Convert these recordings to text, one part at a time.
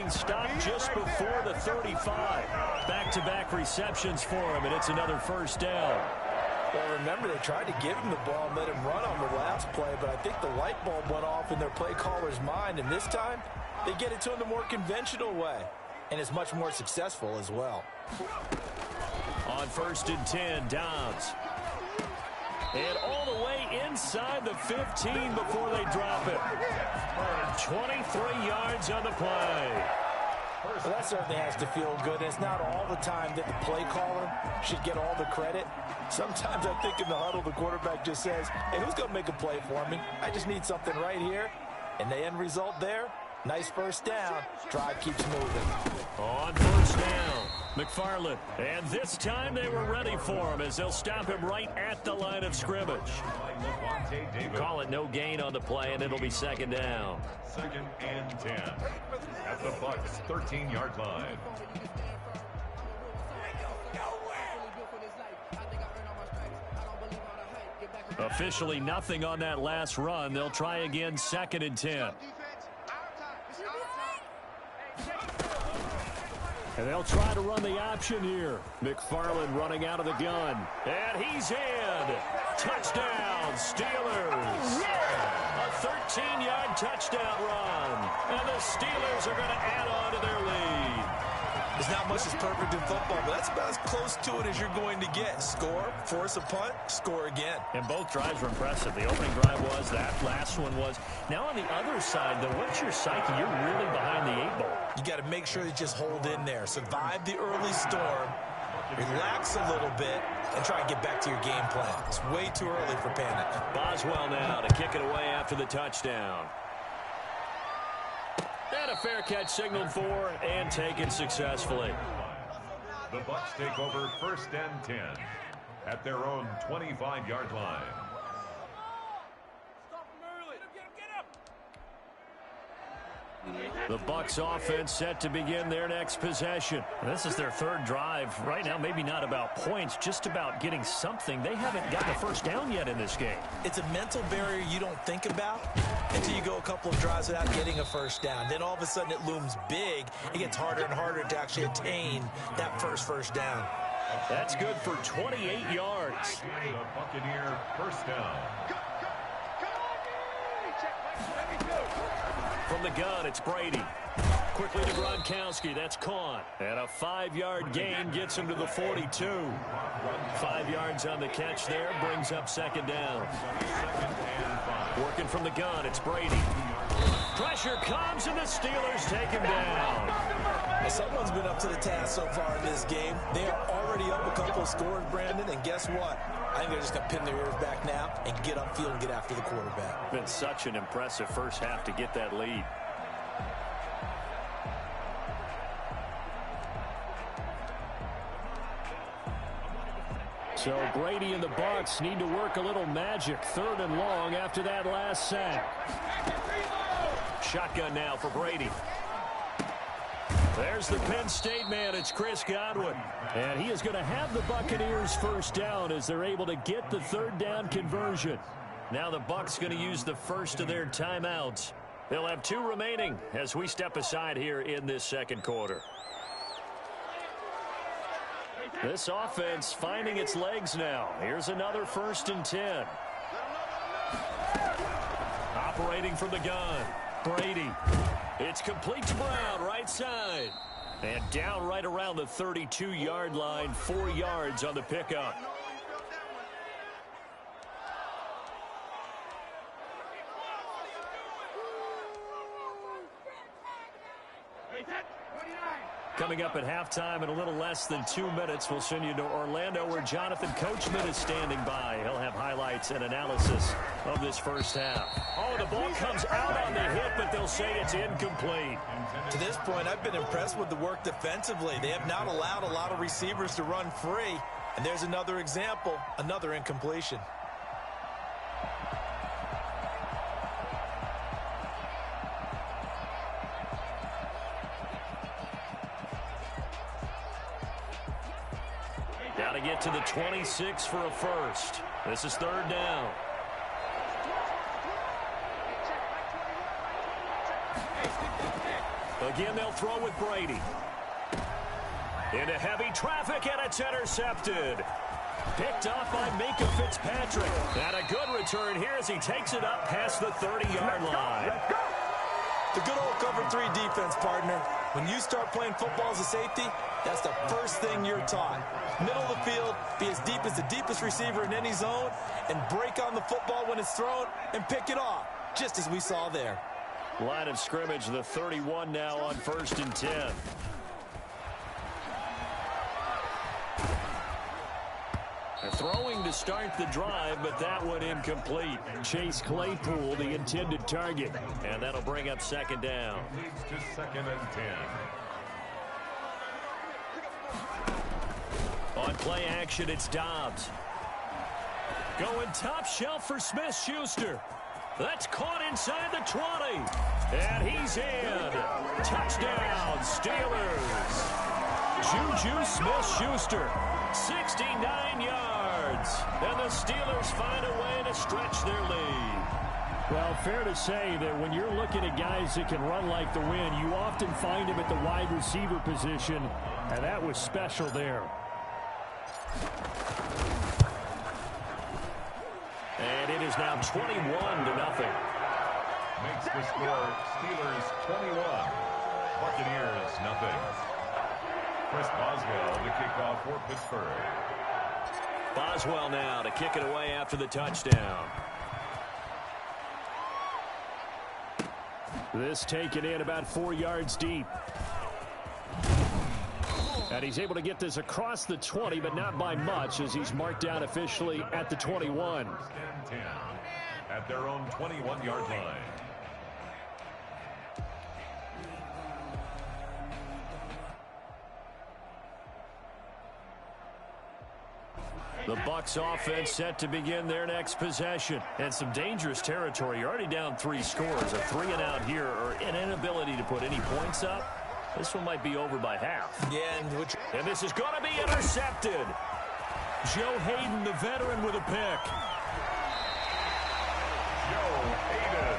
being stopped just before the 35. Back-to-back receptions for him, and it's another first down. Well, remember, they tried to give him the ball and let him run on the last play, but I think the light bulb went off in their play caller's mind, and this time they get it to him the more conventional way, and it's much more successful as well. On 1st and 10, Dobbs. And all the way inside the 15 before they drop it. 23 yards on the play. Well, that certainly has to feel good. It's not all the time that the play caller should get all the credit. Sometimes I think in the huddle, the quarterback just says, hey, who's going to make a play for me? I just need something right here. And the end result there, nice first down. Drive keeps moving. On 1st down, McFarland. And this time they were ready for him as they'll stop him right at the line of scrimmage. Call it no gain on the play, and it'll be 2nd down. 2nd and 10 at the Bucs' 13-yard line. Officially nothing on that last run. They'll try again 2nd and 10. And they'll try to run the option here. McFarland running out of the gun. And he's in. Touchdown, Steelers. A 13-yard touchdown run. And the Steelers are going to add on to their lead. There's not much that's perfect in football, but that's about as close to it as you're going to get. Score, force a punt, score again. And both drives were impressive. The opening drive was, that last one was. Now on the other side, though, what's your psyche? You're really behind the 8 ball. You got to make sure you just hold in there. Survive the early storm, relax a little bit, and try and get back to your game plan. It's way too early for panic. Boswell now to kick it away after the touchdown. And a fair catch signaled for and taken successfully. The Bucs take over 1st and 10 at their own 25-yard line. The Bucs offense set to begin their next possession. This is their 3rd drive. Right now, maybe not about points, just about getting something. They haven't gotten a first down yet in this game. It's a mental barrier you don't think about until you go a couple of drives without getting a first down. Then all of a sudden it looms big. It gets harder and harder to actually attain that first down. That's good for 28 yards. The Buccaneer first down. From the gun, it's Brady. Quickly to Gronkowski. That's caught. And a 5-yard gain gets him to the 42. 5 yards on the catch there brings up 2nd down. Working from the gun, it's Brady. Pressure comes, and the Steelers take him down. Well, someone's been up to the task so far in this game. They are already up a couple of scores, Brandon, and guess what? I think they're just going to pin their ears back now and get upfield and get after the quarterback. Been such an impressive first half to get that lead. So Brady and the Bucs need to work a little magic. 3rd and long after that last sack. Shotgun now for Brady. There's the Penn State man. It's Chris Godwin. And he is going to have the Buccaneers first down as they're able to get the 3rd down conversion. Now the Bucs going to use the first of their timeouts. They'll have 2 remaining as we step aside here in this 2nd quarter. This offense finding its legs now. Here's another 1st and 10. Operating from the gun. Brady. It's complete to Brown, right side. And down right around the 32-yard line, 4 yards on the pickup. Coming up at halftime in a little less than 2 minutes, we'll send you to Orlando where Jonathan Coachman is standing by. He'll have highlights and analysis of this first half. Oh, the ball comes out on the hit, but they'll say it's incomplete. To this point, I've been impressed with the work defensively. They have not allowed a lot of receivers to run free. And there's another example, another incompletion. Got to get to the 26 for a first. This is 3rd down. Again, they'll throw with Brady. Into heavy traffic, and it's intercepted. Picked off by Minka Fitzpatrick. And a good return here as he takes it up past the 30-yard line. The good old cover 3 defense, partner. When you start playing football as a safety, that's the first thing you're taught. Middle of the field, be as deep as the deepest receiver in any zone, and break on the football when it's thrown and pick it off, just as we saw there. Line of scrimmage, the 31 now on 1st and 10. Throwing to start the drive, but that one incomplete. Chase Claypool, the intended target. And that'll bring up 2nd down. Leads to 2nd and 10. On play action, it's Dobbs. Going top shelf for Smith-Schuster. That's caught inside the 20. And he's in. Touchdown, Steelers. Juju Smith-Schuster, 69 yards. And the Steelers find a way to stretch their lead. Well, fair to say that when you're looking at guys that can run like the wind, you often find them at the wide receiver position, and that was special there. And it is now 21-0. Makes the score Steelers 21, Buccaneers nothing. Chris Boswell to kick off for Pittsburgh. Boswell now to kick it away after the touchdown. This taken in about 4 yards deep. And he's able to get this across the 20, but not by much, as he's marked down officially at the 21. 10 at their own 21-yard line. The Bucs offense set to begin their next possession. And some dangerous territory. You're already down 3 scores. A 3-and-out here, or an inability to put any points up. This one might be over by half. Yeah, and this is going to be intercepted. Joe Hayden, the veteran, with a pick.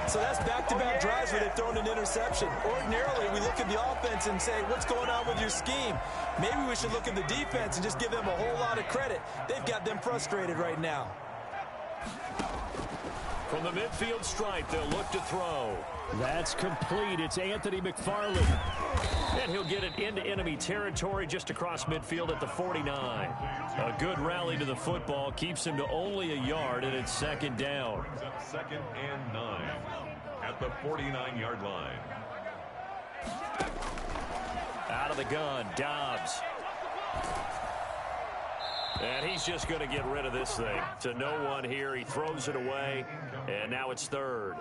So that's back-to-back drives where they've thrown an interception. Ordinarily, we look at the offense and say, what's going on with your scheme? Maybe we should look at the defense and just give them a whole lot of credit. They've got them frustrated right now. From the midfield stripe, they'll look to throw. That's complete. It's Anthony McFarland. And he'll get it into enemy territory just across midfield at the 49. A good rally to the football keeps him to only a yard, and it's 2nd down. Brings up 2nd and 9 at the 49-yard line. Out of the gun, Dobbs. And he's just going to get rid of this thing. To no one here. He throws it away, and now it's 3rd.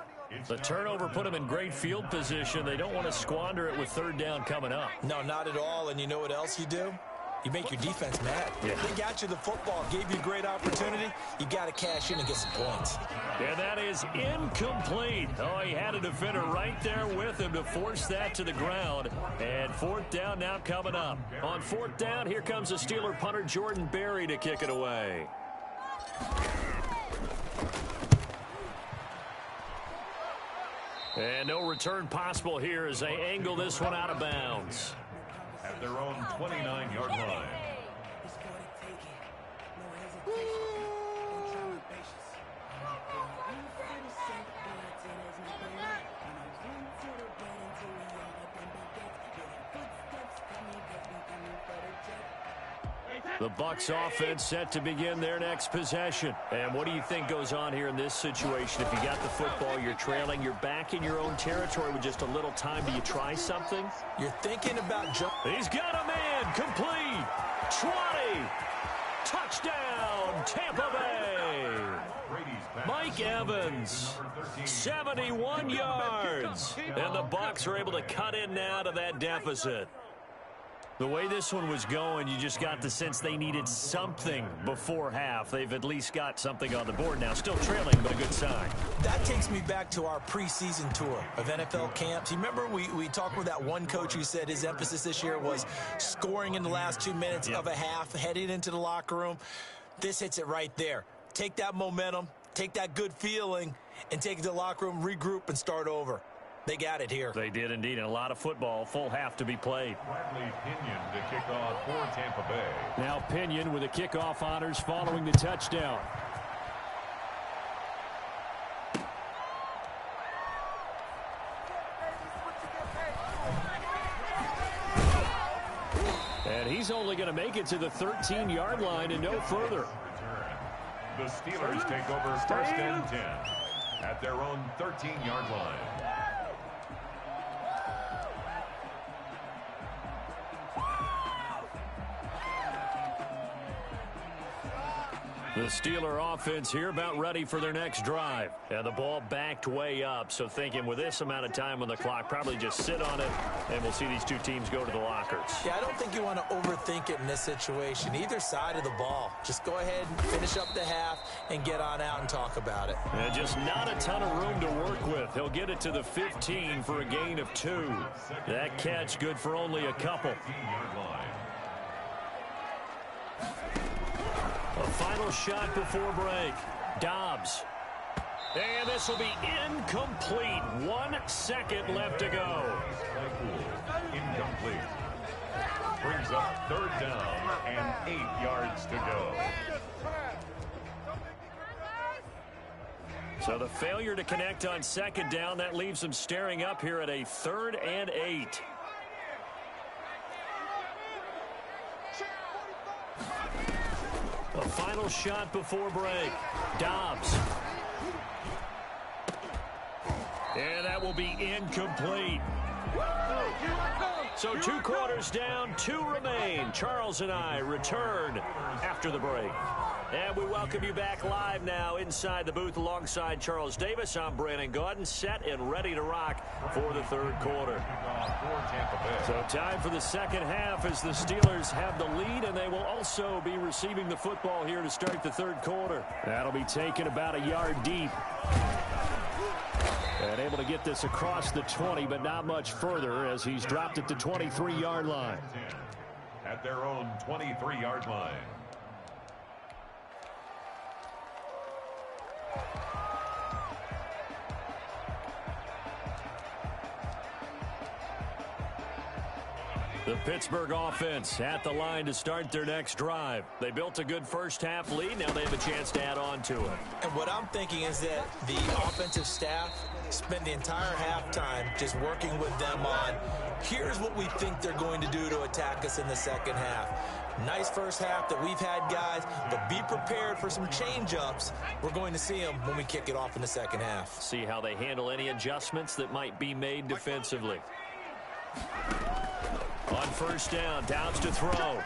The turnover put them in great field position. They don't want to squander it with 3rd down coming up. No, not at all. And you know what else you do? You make your defense mad. Yeah. They got you the football, gave you a great opportunity. You got to cash in and get some points. And that is incomplete. Oh, he had a defender right there with him to force that to the ground. And 4th down now coming up. On 4th down, here comes the Steeler punter Jordan Berry to kick it away. And no return possible here as they angle this one out of bounds. At their own 29-yard line. The Bucs offense set to begin their next possession. And what do you think goes on here in this situation? If you got the football, you're trailing, you're back in your own territory with just a little time. Do you try something? You're thinking about jumping. He's got a man. Complete. 20. Touchdown, Tampa Bay. Mike Evans, 71 yards. And the Bucs are able to cut in now to that deficit. The way this one was going, you just got the sense they needed something before half. They've at least got something on the board now. Still trailing, but a good sign. That takes me back to our preseason tour of NFL camps. You remember we talked with that one coach who said his emphasis this year was scoring in the last 2 minutes of a half, heading into the locker room. This hits it right there. Take that momentum, take that good feeling, and take it to the locker room, regroup, and start over. They got it here. They did indeed, and a lot of football. Full half to be played. Bradley Pinion to kick off for Tampa Bay. Now Pinion with the kickoff honors following the touchdown. And he's only going to make it to the 13-yard line and no further. The Steelers take over first and 10 at their own 13-yard line. The Steeler offense here about ready for their next drive. And the ball backed way up, so thinking with this amount of time on the clock, probably just sit on it, and we'll see these two teams go to the lockers. Yeah, I don't think you want to overthink it in this situation. Either side of the ball. Just go ahead and finish up the half and get on out and talk about it. And just not a ton of room to work with. He'll get it to the 15 for a gain of 2. That catch good for only a couple. A final shot before break. Dobbs. And this will be incomplete. 1 second left to go. Incomplete. Brings up third down and 8 yards to go. So the failure to connect on second down, that leaves them staring up here at a 3rd and 8. A final shot before break. Dobbs. And that will be incomplete. So 2 quarters down, 2 remain. Charles and I return after the break. And we welcome you back live now inside the booth alongside Charles Davis. I'm Brandon Gaudin, set and ready to rock for the 3rd quarter. So time for the second half as the Steelers have the lead, and they will also be receiving the football here to start the 3rd quarter. That'll be taken about a yard deep. And able to get this across the 20, but not much further as he's dropped it to 23-yard line. At their own 23-yard line. The Pittsburgh offense at the line to start their next drive. They built a good first half lead. Now they have a chance to add on to it. And what I'm thinking is that the offensive staff spent the entire halftime just working with them on, here's what we think they're going to do to attack us in the second half. Nice first half that we've had, guys, but be prepared for some change-ups. We're going to see them when we kick it off in the second half. See how they handle any adjustments that might be made defensively. On first down, Downs to throw.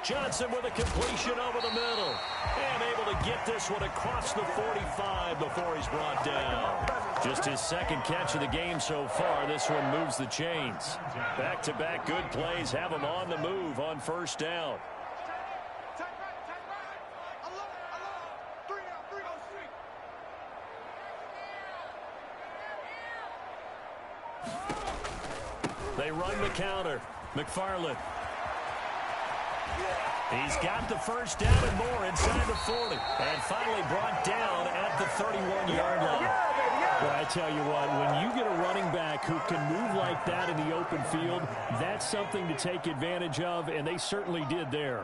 Johnson with a completion over the middle. And able to get this one across the 45 before he's brought down. Just his second catch of the game so far. This one moves the chains. Back-to-back good plays have him on the move on first down. They run the counter. McFarland. He's got the first down and more inside the 40. And finally brought down at the 31-yard line. Well, I tell you what, when you get a running back who can move like that in the open field, that's something to take advantage of, and they certainly did there.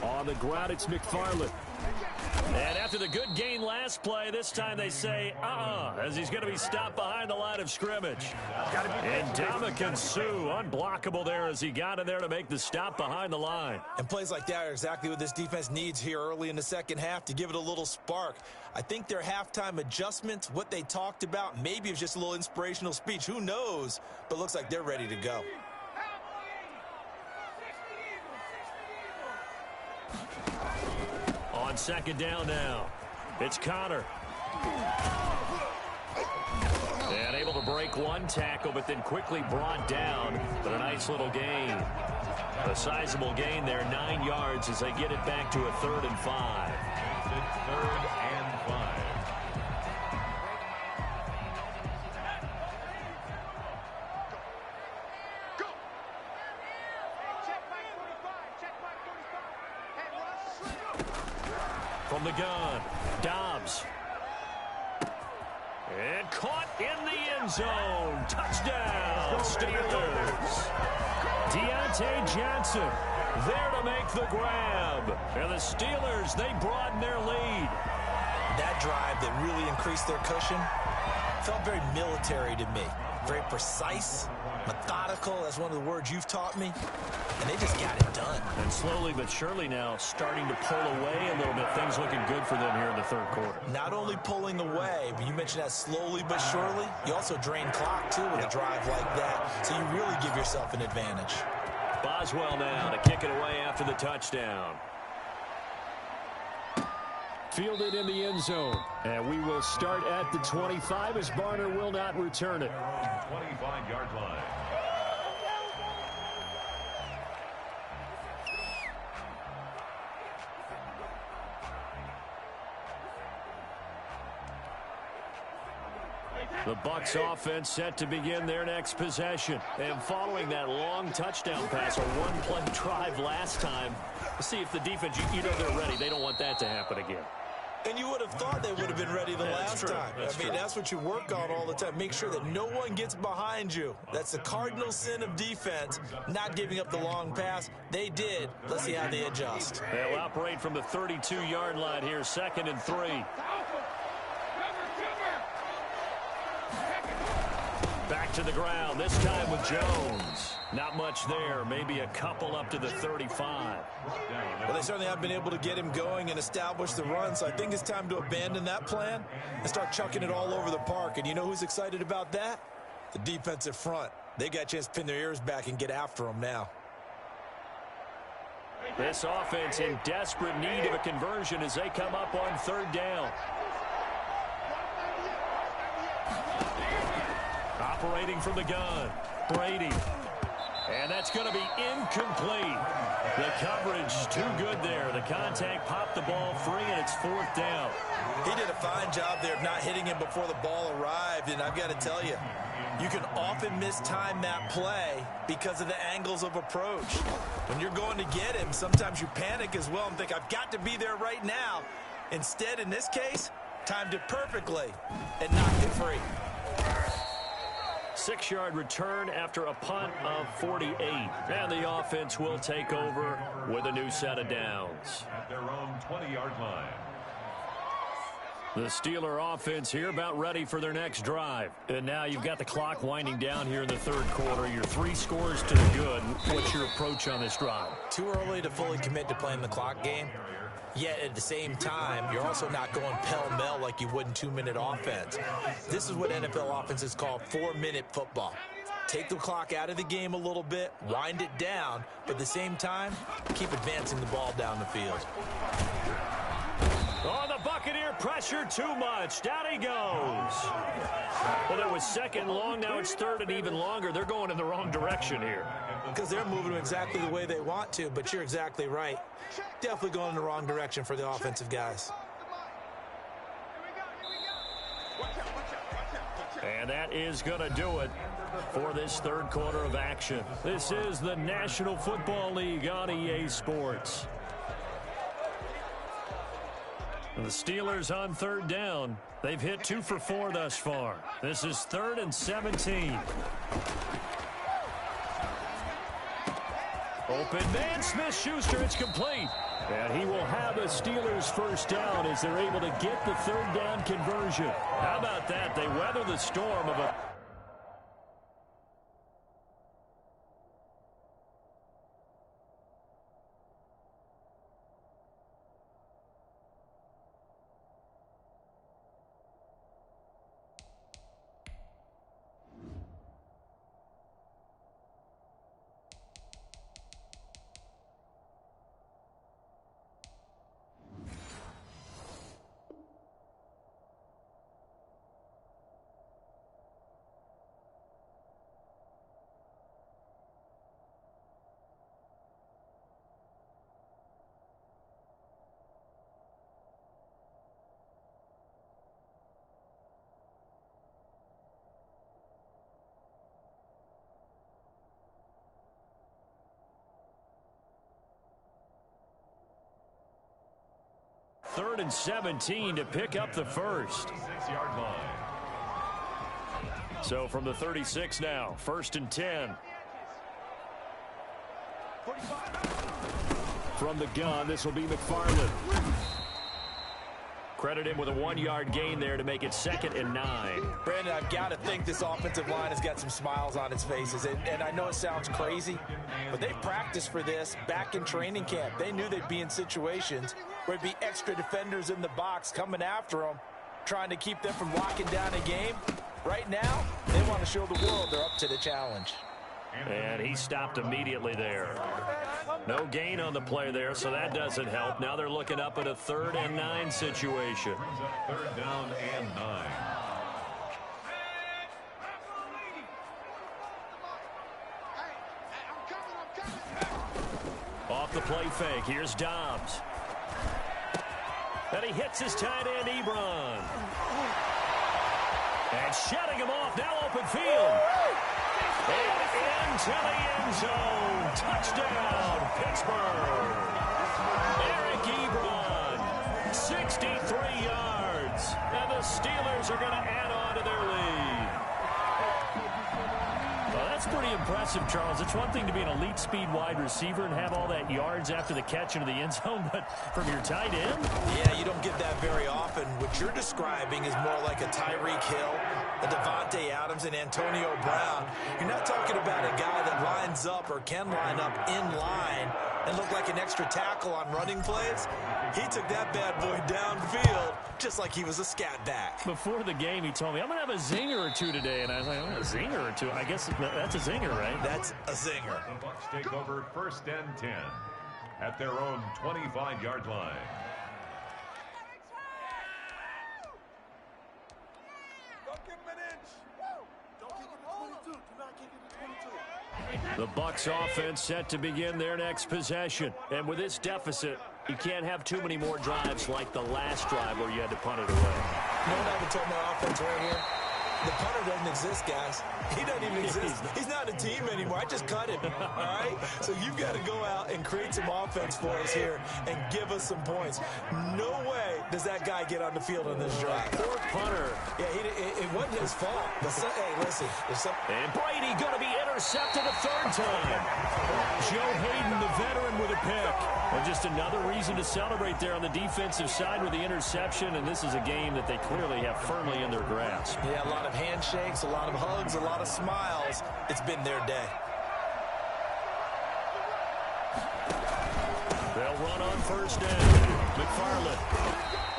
On the ground, it's McFarland. And after the good gain last play, this time they say, as he's going to be stopped behind the line of scrimmage. And Ndamukong Suh, unblockable there as he got in there to make the stop behind the line. And plays like that are exactly what this defense needs here early in the second half to give it a little spark. I think their halftime adjustments, what they talked about, maybe it was just a little inspirational speech. Who knows? But looks like they're ready to go. On second down now, it's Connor. And able to break one tackle, but then quickly brought down. But a nice little gain. A sizable gain there, 9 yards as they get it back to a 3rd and 5. It's 3rd and 5. From the gun, Dobbs. And caught in the end zone. Touchdown, Steelers. Deontay Johnson there to make the grab. And the Steelers, they broaden their lead. That drive that really increased their cushion felt very military to me. Very precise, methodical. That's one of the words you've taught me. And they just got it done. And slowly but surely now starting to pull away a little bit. Things looking good for them here in the third quarter. Not only pulling away, but you mentioned that slowly but surely. You also drain clock, too, with a drive like that. So you really give yourself an advantage. Boswell now to kick it away after the touchdown. Fielded in the end zone. And we will start at the 25 as Barner will not return it. 25-yard line. The Bucs offense set to begin their next possession. And following that long touchdown pass, a one-play drive last time, see if the defense, you know they're ready. They don't want that to happen again. And you would have thought they would have been ready the last time. I mean, that's what you work on all the time. Make sure that no one gets behind you. That's the cardinal sin of defense, not giving up the long pass. They did. Let's see how they adjust. They'll operate from the 32-yard line here, 2nd and 3. Back to the ground, this time with Jones. Not much there, maybe a couple up to the 35. Well, they certainly have been able to get him going and establish the run, so I think it's time to abandon that plan and start chucking it all over the park. And you know who's excited about that? The defensive front. They got a chance to pin their ears back and get after him now. This offense in desperate need of a conversion as they come up on 3rd down. Operating from the gun, Brady. And that's going to be incomplete. The coverage too good there. The contact popped the ball free, and it's 4th down. He did a fine job there of not hitting him before the ball arrived, and I've got to tell you, you can often mistime that play because of the angles of approach. When you're going to get him, sometimes you panic as well and think, I've got to be there right now. Instead, in this case, timed it perfectly and knocked it free. 6-yard return after a punt of 48. And the offense will take over with a new set of downs. At their own 20-yard line. The Steeler offense here about ready for their next drive. And now you've got the clock winding down here in the 3rd quarter. Your 3 scores to the good. What's your approach on this drive? Too early to fully commit to playing the clock game. Yet at the same time, you're also not going pell-mell like you would in 2-minute offense. This is what NFL offenses call 4-minute football. Take the clock out of the game a little bit, wind it down, but at the same time, keep advancing the ball down the field. Oh, the Buccaneer pressure too much. Down he goes. Well, it was 2nd and long. Now it's 3rd and even longer. They're going in the wrong direction here. Because they're moving exactly the way they want to, but you're exactly right. Definitely going in the wrong direction for the offensive guys. And that is going to do it for this 3rd quarter of action. This is the National Football League on EA Sports. The Steelers on 3rd down. They've hit 2 for 4 thus far. This is 3rd and 17. Open man, Smith-Schuster, it's complete. And he will have a Steelers 1st down as they're able to get the 3rd down conversion. How about that? They weather the storm of a... Third and 17 to pick up the first. 6-yard line. So from the 36 now, 1st and 10. From the gun, this will be McFarland. Credit him with a 1-yard gain there to make it 2nd and 9. Brandon, I've got to think this offensive line has got some smiles on its faces. And I know it sounds crazy, but they practiced for this back in training camp. They knew they'd be in situations where there'd be extra defenders in the box coming after them, trying to keep them from locking down a game. Right now, they want to show the world they're up to the challenge. And he stopped immediately there. No gain on the play there, so that doesn't help. Now they're looking up at a 3rd and 9 situation. Brings up 3rd down and 9. Off the play fake, here's Dobbs. And he hits his tight end, Ebron. And shutting him off, now open field. And into the end zone. Touchdown, Pittsburgh. Eric Ebron, 63 yards. And the Steelers are going to add on to their lead. Well, that's pretty impressive, Charles. It's one thing to be an elite speed wide receiver and have all that yards after the catch into the end zone, but from your tight end? Yeah, you don't get that very often. What you're describing is more like a Tyreek Hill, a Devontae Adams, and Antonio Brown. You're not talking about a guy that lines up or can line up in line and look like an extra tackle on running plays. He took that bad boy downfield just like he was a scat back. Before the game, he told me, I'm going to have a zinger or two today. And I was like, oh, a zinger or two? I guess that's a zinger, right? That's a zinger. The Bucs take over 1st and 10 at their own 25-yard line. The Bucs offense set to begin their next possession. And with this deficit, you can't have too many more drives like the last drive where you had to punt it away. You know what I would tell my offense right here? The punter doesn't exist, guys. He doesn't even exist. He's not a team anymore. I just cut him, all right? So you've got to go out and create some offense for us here and give us some points. No way does that guy get on the field on this drive. Poor punter. Yeah, it wasn't his fault. But hey, listen. And Brady going to be intercepted a 3rd time. Joe Hayden, the veteran, with a pick. And just another reason to celebrate there on the defensive side with the interception. And this is a game that they clearly have firmly in their grasp. Yeah, a lot of handshakes, a lot of hugs, a lot of smiles. It's been their day. They'll run on 1st down. McFarland.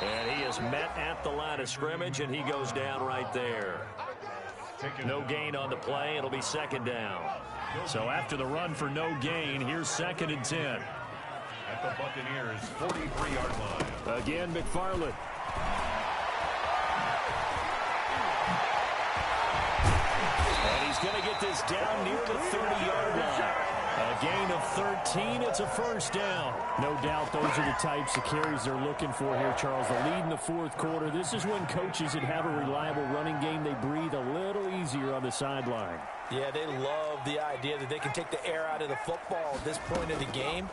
And he is met at the line of scrimmage, and he goes down right there. No gain on the play. It'll be 2nd down. So after the run for no gain, here's 2nd and 10. At the Buccaneers' 43-yard line. Again, McFarland. And he's going to get this down near the 30-yard line. A gain of 13. It's a 1st down. No doubt those are the types of carries they're looking for here, Charles. The lead in the 4th quarter. This is when coaches that have a reliable running game, they breathe a little easier on the sideline. Yeah, they love the idea that they can take the air out of the football at this point of the game.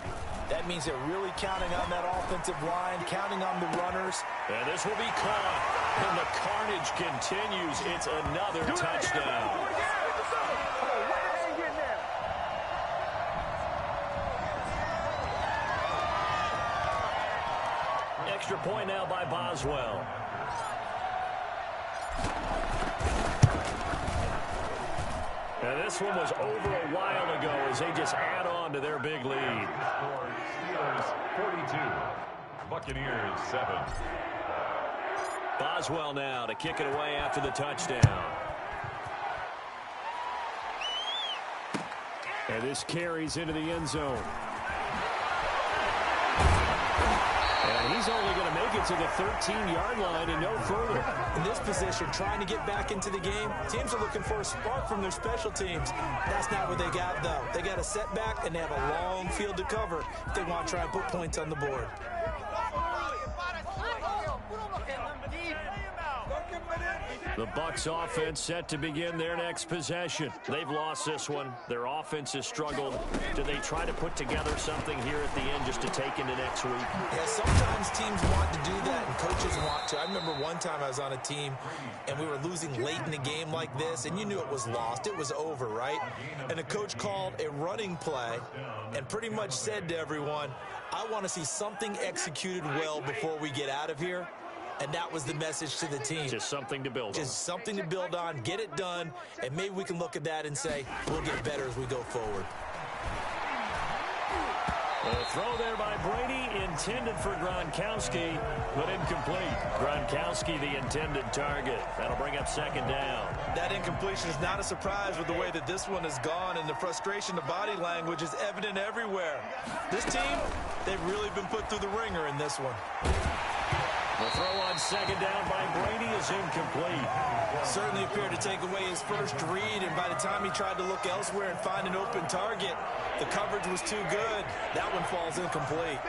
That means they're really counting on that offensive line, counting on the runners. And this will be caught. And the carnage continues. It's another touchdown. Extra point now by Boswell. And this one was over a while ago as they just add on to their big lead. Steelers 42, Buccaneers 7. Boswell now to kick it away after the touchdown. And this carries into the end zone. And he's only going to make it to the 13-yard line and no further. In this position, trying to get back into the game, teams are looking for a spark from their special teams. That's not what they got, though. They got a setback, and they have a long field to cover if they want to try and put points on the board. The Bucs offense set to begin their next possession. They've lost this one. Their offense has struggled. Do they try to put together something here at the end just to take into next week? Yeah, sometimes teams want to do that and coaches want to. I remember one time I was on a team and we were losing late in the game like this, and you knew it was lost. It was over, right? And the coach called a running play and pretty much said to everyone, I want to see something executed well before we get out of here. And that was the message to the team. Just something to build on. Just something to build on, get it done, and maybe we can look at that and say, we'll get better as we go forward. A throw there by Brady, intended for Gronkowski, but incomplete. Gronkowski, the intended target. That'll bring up second down. That incompletion is not a surprise with the way that this one has gone, and the frustration, the body language is evident everywhere. This team, they've really been put through the ringer in this one. The throw on second down by Brady is incomplete. Certainly appeared to take away his first read, and by the time he tried to look elsewhere and find an open target, the coverage was too good. That one falls incomplete.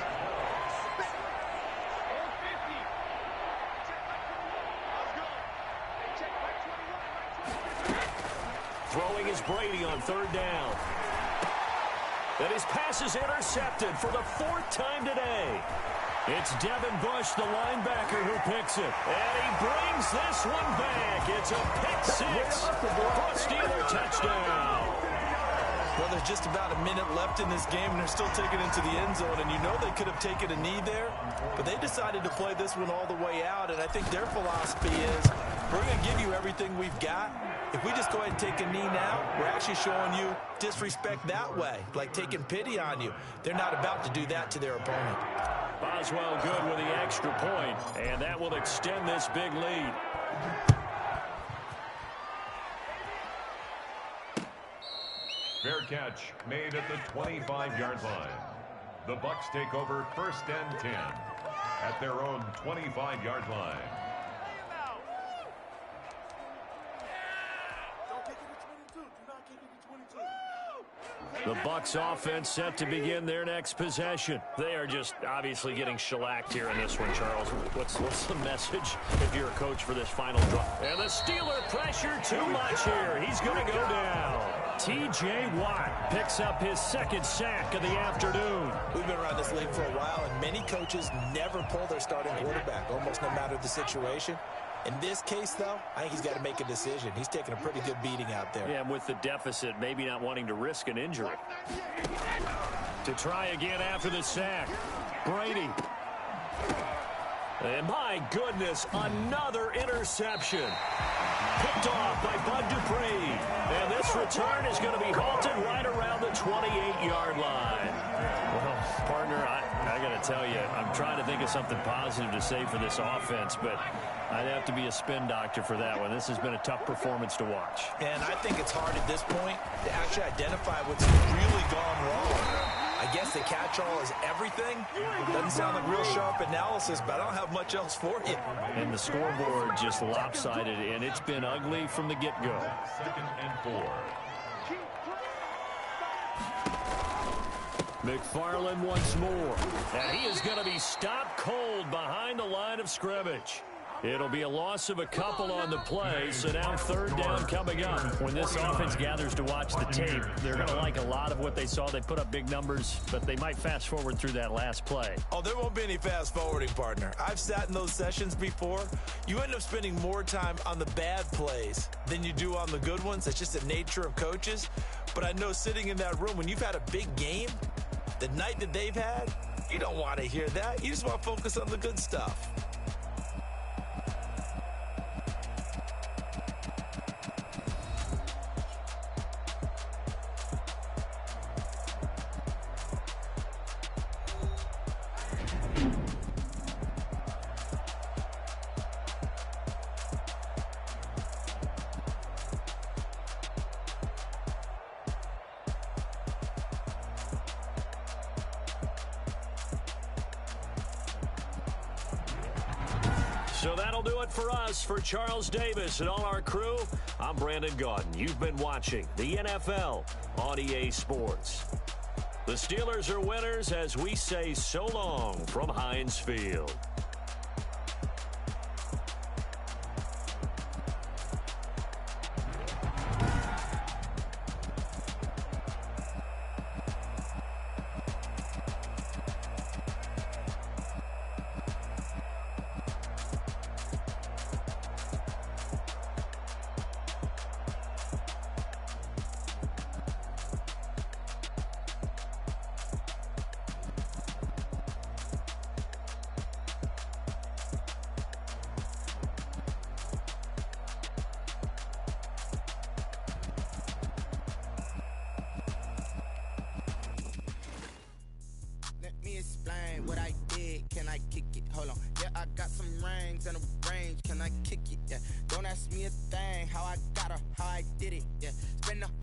Throwing is Brady on third down. And his pass is intercepted for the fourth time today. It's Devin Bush, the linebacker, who picks it. And he brings this one back. It's a pick six for a Steeler touchdown. Well, there's just about a minute left in this game, and they're still taking it into the end zone. And you know they could have taken a knee there, but they decided to play this one all the way out. And I think their philosophy is, we're going to give you everything we've got. If we just go ahead and take a knee now, we're actually showing you disrespect that way, like taking pity on you. They're not about to do that to their opponent. Boswell good with the extra point, and that will extend this big lead. Fair catch made at the 25-yard line. The Bucs take over first and 10 at their own 25-yard line. The Bucs offense set to begin their next possession. They are just obviously getting shellacked here in this one, Charles. What's the message if you're a coach for this final drive? And the Steeler pressure too much here. He's going to go down. T.J. Watt picks up his second sack of the afternoon. We've been around this league for a while, and many coaches never pull their starting quarterback, almost no matter the situation. In this case, though, I think he's got to make a decision. He's taking a pretty good beating out there. Yeah, and with the deficit, maybe not wanting to risk an injury. To try again after the sack, Brady. And my goodness, another interception. Picked off by Bud Dupree. And this return is going to be halted right around the 28-yard line. Well, partner, I got to tell you, I'm trying to think of something positive to say for this offense, but I'd have to be a spin doctor for that one. This has been a tough performance to watch. And I think it's hard at this point to actually identify what's really gone wrong. I guess the catch-all is everything. Doesn't sound like real sharp analysis, but I don't have much else for you. And the scoreboard just lopsided, and it's been ugly from the get-go. Second and 4. McFarland once more. And he is going to be stopped cold behind the line of scrimmage. It'll be a loss of a couple on the play, so now third down coming up. When this offense gathers to watch the tape, they're going to like a lot of what they saw. They put up big numbers, but they might fast forward through that last play. Oh, there won't be any fast forwarding, partner. I've sat in those sessions before. You end up spending more time on the bad plays than you do on the good ones. That's just the nature of coaches. But I know sitting in that room, when you've had a big game, the night that they've had, you don't want to hear that. You just want to focus on the good stuff. So that'll do it for us. For Charles Davis and all our crew, I'm Brandon Gaudin. You've been watching the NFL on EA Sports. The Steelers are winners as we say so long from Heinz Field. I kick it? Hold on. Yeah, I got some rings and a range. Can I kick it? Yeah. Don't ask me a thing. How I got her, how I did it. Yeah. Spend the